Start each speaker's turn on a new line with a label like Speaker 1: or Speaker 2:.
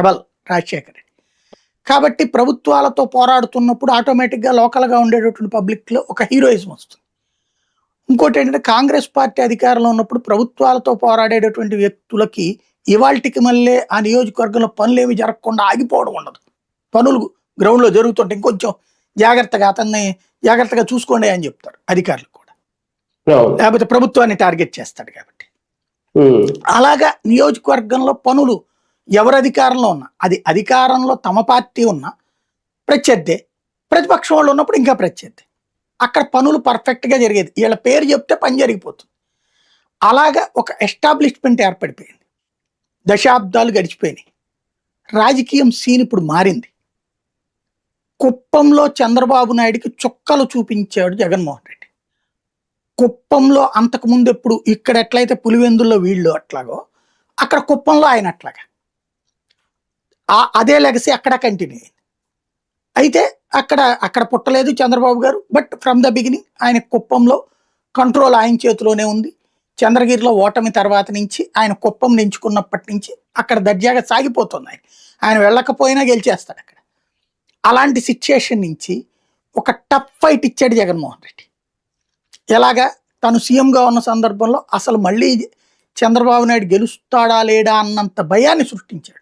Speaker 1: Rebel Rajasekhar Reddy. కాబట్టి ప్రభుత్వాలతో పోరాడుతున్నప్పుడు ఆటోమేటిక్గా లోకల్గా ఉండేటటువంటి పబ్లిక్లో ఒక హీరోయిజం వస్తుంది. ఇంకోటి ఏంటంటే కాంగ్రెస్ పార్టీ అధికారంలో ఉన్నప్పుడు ప్రభుత్వాలతో పోరాడేటటువంటి వ్యక్తులకి ఇవాల్టికి మళ్ళీ ఆ నియోజకవర్గంలో పనులు ఏమి జరగకుండా ఆగిపోవడం ఉండదు. పనులు గ్రౌండ్లో జరుగుతుంటే ఇంకొంచెం జాగ్రత్తగా అతన్ని జాగ్రత్తగా చూసుకోండి అని చెప్తారు అధికారులు కూడా, లేకపోతే ప్రభుత్వాన్ని టార్గెట్ చేస్తాడు కాబట్టి. అలాగా నియోజకవర్గంలో పనులు ఎవరు అధికారంలో ఉన్నా, అది అధికారంలో తమ పార్టీ ఉన్నా ప్రత్యర్థే, ప్రతిపక్షం వాళ్ళు ఉన్నప్పుడు ఇంకా ప్రత్యర్థే, అక్కడ పనులు పర్ఫెక్ట్గా జరిగేది. వీళ్ళ పేరు చెప్తే పని జరిగిపోతుంది. అలాగా ఒక ఎస్టాబ్లిష్మెంట్ ఏర్పడిపోయింది. దశాబ్దాలు గడిచిపోయినాయి. రాజకీయం సీన్ ఇప్పుడు మారింది. కుప్పంలో చంద్రబాబు నాయుడికి చుక్కలు చూపించాడు జగన్మోహన్ రెడ్డి. కుప్పంలో అంతకుముందు ఎప్పుడు ఇక్కడ ఎట్లయితే పులివెందుల్లో వీళ్ళు అట్లాగో అక్కడ కుప్పంలో ఆయన అట్లాగా అదే లెగసీ అక్కడ కంటిన్యూ అయింది. అయితే అక్కడ పుట్టలేదు చంద్రబాబు గారు, బట్ ఫ్రమ్ ద బిగినింగ్ ఆయన కుప్పంలో కంట్రోల్ ఆయన చేతిలోనే ఉంది. చంద్రగిరిలో ఓటమి తర్వాత నుంచి ఆయన కుప్పం ఎంచుకున్నప్పటి నుంచి అక్కడ దర్జాగా సాగిపోతుంది. ఆయన వెళ్ళకపోయినా గెలిచేస్తాడు అక్కడ. అలాంటి సిచ్యుయేషన్ నుంచి ఒక టఫ్ ఫైట్ ఇచ్చాడు జగన్మోహన్ రెడ్డి. ఎలాగా తను సీఎంగా ఉన్న సందర్భంలో అసలు మళ్ళీ చంద్రబాబు నాయుడు గెలుస్తాడా లేడా అన్నంత భయాన్ని సృష్టించాడు.